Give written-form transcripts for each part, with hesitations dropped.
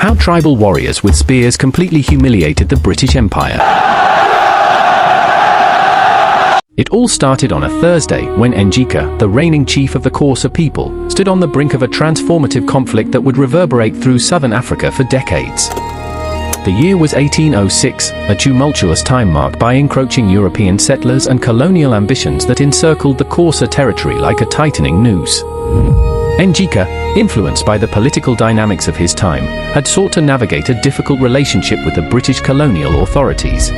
How tribal warriors with spears completely humiliated the British Empire. It all started on a Thursday when Xhosa, the reigning chief of the Xhosa people, stood on the brink of a transformative conflict that would reverberate through southern Africa for decades. The year was 1806, a tumultuous time marked by encroaching European settlers and colonial ambitions that encircled the Xhosa territory like a tightening noose. Xhosa, influenced by the political dynamics of his time, had sought to navigate a difficult relationship with the British colonial authorities.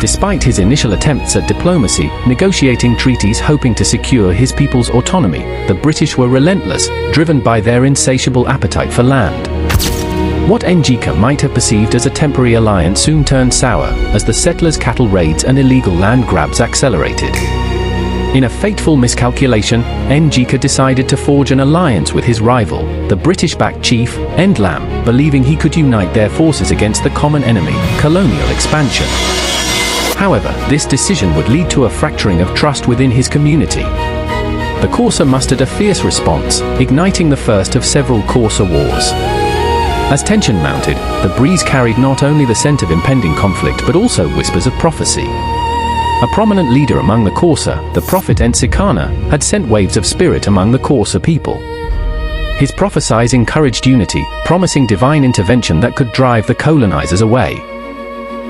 Despite his initial attempts at diplomacy, negotiating treaties hoping to secure his people's autonomy, the British were relentless, driven by their insatiable appetite for land. What Xhosa might have perceived as a temporary alliance soon turned sour, as the settlers' cattle raids and illegal land grabs accelerated. In a fateful miscalculation, Xhosa decided to forge an alliance with his rival, the British-backed chief, Ndlam, believing he could unite their forces against the common enemy, colonial expansion. However, this decision would lead to a fracturing of trust within his community. The Xhosa mustered a fierce response, igniting the first of several Xhosa wars. As tension mounted, the breeze carried not only the scent of impending conflict but also whispers of prophecy. A prominent leader among the Xhosa, the prophet Nsikana, had sent waves of spirit among the Xhosa people. His prophecies encouraged unity, promising divine intervention that could drive the colonizers away.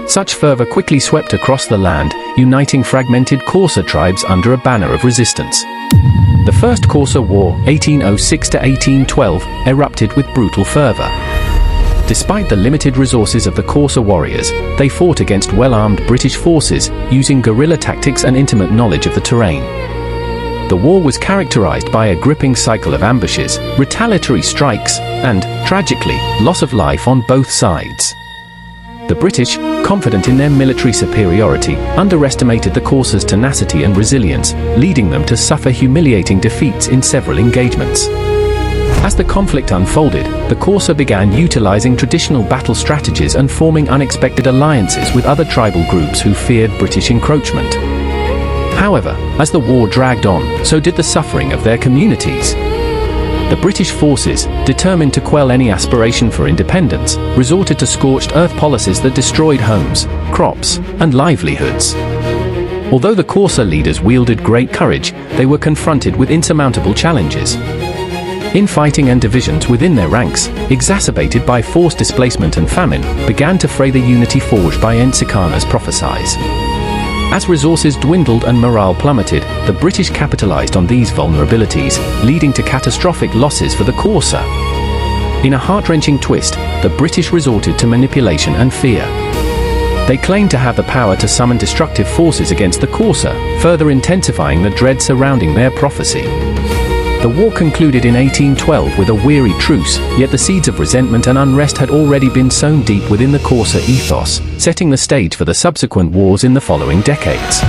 Such fervor quickly swept across the land, uniting fragmented Xhosa tribes under a banner of resistance. The First Xhosa War, 1806–1812, erupted with brutal fervor. Despite the limited resources of the Xhosa warriors, they fought against well-armed British forces, using guerrilla tactics and intimate knowledge of the terrain. The war was characterized by a gripping cycle of ambushes, retaliatory strikes, and, tragically, loss of life on both sides. The British, confident in their military superiority, underestimated the Xhosa's tenacity and resilience, leading them to suffer humiliating defeats in several engagements. As the conflict unfolded, the Xhosa began utilizing traditional battle strategies and forming unexpected alliances with other tribal groups who feared British encroachment. However, as the war dragged on, so did the suffering of their communities. The British forces, determined to quell any aspiration for independence, resorted to scorched earth policies that destroyed homes, crops, and livelihoods. Although the Xhosa leaders wielded great courage, they were confronted with insurmountable challenges. Infighting and divisions within their ranks, exacerbated by forced displacement and famine, began to fray the unity forged by Nsikana's prophecies. As resources dwindled and morale plummeted, the British capitalized on these vulnerabilities, leading to catastrophic losses for the Xhosa. In a heart-wrenching twist, the British resorted to manipulation and fear. They claimed to have the power to summon destructive forces against the Xhosa, further intensifying the dread surrounding their prophecy. The war concluded in 1812 with a weary truce, yet the seeds of resentment and unrest had already been sown deep within the Xhosa ethos, setting the stage for the subsequent wars in the following decades.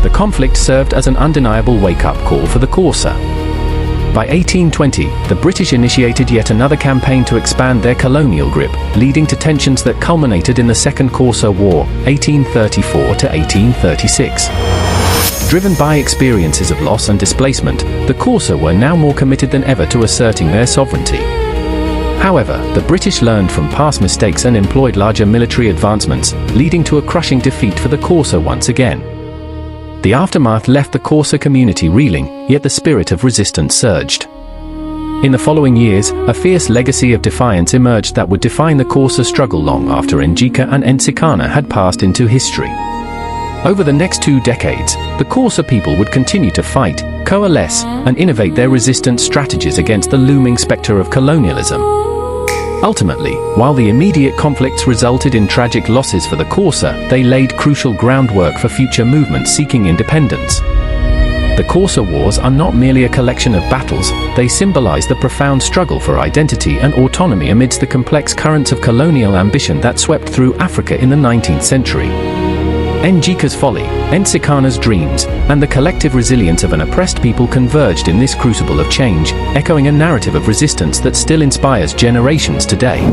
The conflict served as an undeniable wake-up call for the Xhosa. By 1820, the British initiated yet another campaign to expand their colonial grip, leading to tensions that culminated in the Second Xhosa War, 1834–1836. Driven by experiences of loss and displacement, the Xhosa were now more committed than ever to asserting their sovereignty. However, the British learned from past mistakes and employed larger military advancements, leading to a crushing defeat for the Xhosa once again. The aftermath left the Xhosa community reeling, yet the spirit of resistance surged. In the following years, a fierce legacy of defiance emerged that would define the Xhosa struggle long after Xhosa and Nsikana had passed into history. Over the next 2 decades, the Xhosa people would continue to fight, coalesce, and innovate their resistance strategies against the looming specter of colonialism. Ultimately, while the immediate conflicts resulted in tragic losses for the Xhosa, they laid crucial groundwork for future movements seeking independence. The Xhosa Wars are not merely a collection of battles, they symbolize the profound struggle for identity and autonomy amidst the complex currents of colonial ambition that swept through Africa in the 19th century. Xhosa's folly, Nsikana's dreams, and the collective resilience of an oppressed people converged in this crucible of change, echoing a narrative of resistance that still inspires generations today.